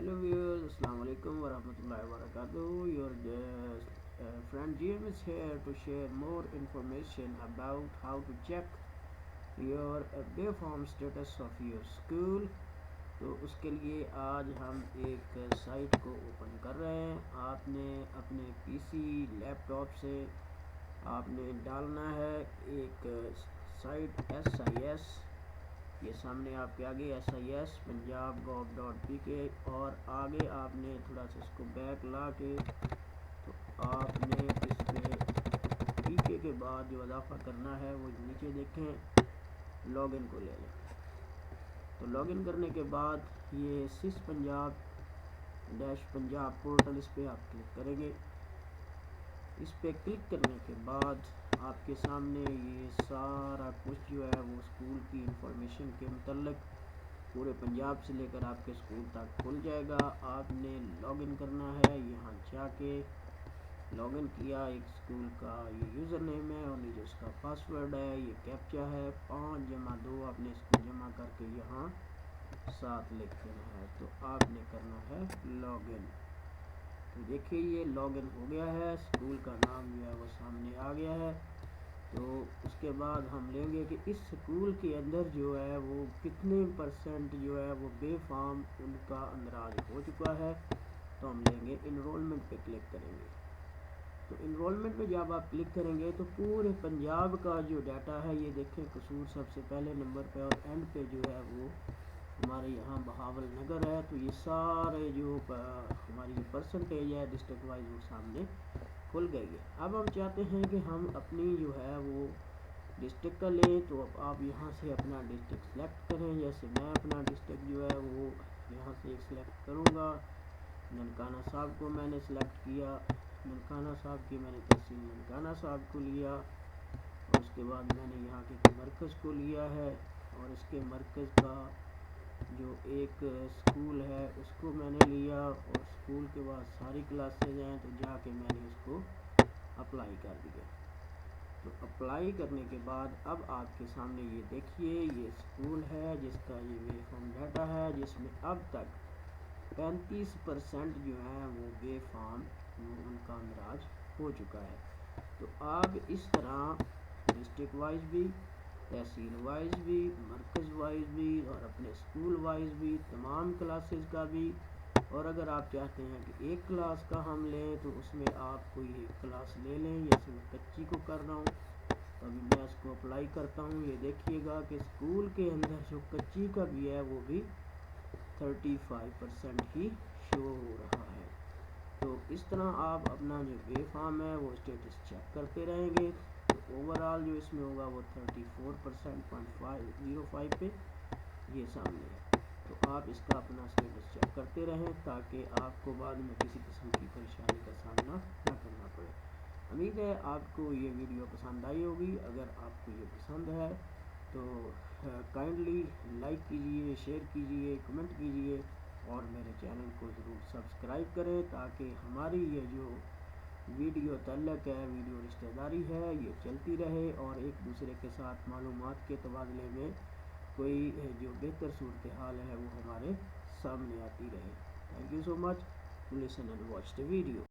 Hello viewers, Assalamu alaikum warahmatullahi wabarakatuh. Your friend Jim is here to share more information about how to check your Bayform status of your school. تو اس کے لیے آج ہم ایک site کو open کر رہے ہیں. آپ نے اپنے پی سی لیپ ٹاپ سے آپ نے ڈالنا ہے ایک سائٹ SIS. یہ سامنے آپ کے آگے SIS punjab.gov.pk اور آگے آپ نے تھوڑا سا اس کو بیک لا کے تو آپ نے اس پہ PK کے بعد جو اضافہ کرنا ہے وہ نیچے دیکھیں لاگ ان کو لے لیں. تو لاگ ان کرنے کے بعد یہ سس پنجاب پورٹل اس پہ آپ کلک کریں گے. اس پہ کلک کرنے کے بعد آپ کے سامنے یہ سارا کچھ جو ہے وہ اسکول کی انفارمیشن کے متعلق پورے پنجاب سے لے کر آپ کے اسکول تک کھل جائے گا. آپ نے لاگ ان کرنا ہے. یہاں جا کے لاگ ان کیا, ایک اسکول کا یہ یوزر نیم ہے اور نیچے اس کا پاسورڈ ہے, یہ کیپچا ہے 5+2 آپ نے اس کو جمع کر کے یہاں ساتھ لکھ دینا ہے. تو آپ نے کرنا ہے لاگ ان. تو دیکھیے یہ لاگ ان ہو گیا ہے, اسکول کا نام جو ہے وہ سامنے آ گیا ہے. تو اس کے بعد ہم لیں گے کہ اس اسکول کے اندر جو ہے وہ کتنے % جو ہے وہ بے فارم ان کا اندراج ہو چکا ہے. تو ہم لیں گے انرولمنٹ پہ کلک کریں گے. تو انرولمنٹ میں جب آپ کلک کریں گے تو پورے پنجاب کا جو ڈیٹا ہے یہ دیکھیں قصور سب سے پہلے نمبر پہ اور اینڈ پہ جو ہے وہ ہمارے یہاں بہاول نگر ہے. تو یہ سارے جو ہماری پرسنٹیج ہے ڈسٹرکٹ وائز وہ سامنے کھل گئی ہے. اب ہم چاہتے ہیں کہ ہم اپنی جو ہے وہ ڈسٹرکٹ کا لیں. تو اب آپ یہاں سے اپنا ڈسٹرکٹ سلیکٹ کریں. جیسے میں اپنا ڈسٹرکٹ جو ہے وہ یہاں سے ایک سلیکٹ کروں گا. ننکانہ صاحب کو میں نے سلیکٹ کیا. ننکانہ صاحب کی میں نے تحصیل ننکانہ صاحب کو لیا اور اس کے بعد میں نے یہاں کے مرکز کو لیا ہے اور اس کے مرکز کا جو ایک اسکول ہے اس کو میں نے لیا اور اسکول کے بعد ساری کلاسز ہیں تو جا کے میں نے اس کو اپلائی کر دیا. تو اپلائی کرنے کے بعد اب آپ کے سامنے یہ دیکھیے یہ اسکول ہے جس کا یہ بے فارم ڈیٹا ہے جس میں اب تک 35% جو ہیں وہ بے فارم ان کا اندراج ہو چکا ہے. تو آپ اس طرح ڈسٹرکٹ وائز بھی, تحصیل وائز بھی, مرکز وائز بھی اور اپنے اسکول وائز بھی تمام کلاسز کا بھی, اور اگر آپ چاہتے ہیں کہ ایک کلاس کا ہم لیں تو اس میں آپ کوئی ایک کلاس لے لیں. جیسے میں کچی کو کر رہا ہوں تو ابھی میں اس کو اپلائی کرتا ہوں. یہ دیکھیے گا کہ اسکول کے اندر جو کچی کا بھی ہے وہ بھی 35% ہی شو ہو رہا ہے. تو اس طرح آپ اپنا جو بے فارم ہے وہ اسٹیٹس چیک کرتے رہیں گے. تو اوورال جو اس میں ہوگا وہ 34.05 پہ یہ سامنے ہے. تو آپ اس کا اپنا اسٹیٹس چیک کرتے رہیں تاکہ آپ کو بعد میں کسی قسم کی پریشانی کا سامنا نہ کرنا پڑے. امید ہے آپ کو یہ ویڈیو پسند آئی ہوگی. اگر آپ کو یہ پسند ہے تو کائنڈلی لائک کیجئے, شیئر کیجئے, کمنٹ کیجئے اور میرے چینل کو ضرور سبسکرائب کریں تاکہ ہماری یہ جو ویڈیو تعلق ہے, ویڈیو رشتہ داری ہے, یہ چلتی رہے اور ایک دوسرے کے ساتھ معلومات کے تبادلے میں کوئی جو بہتر صورتحال ہے وہ ہمارے سامنے آتی رہے. Thank you so much. Listen and watch the video.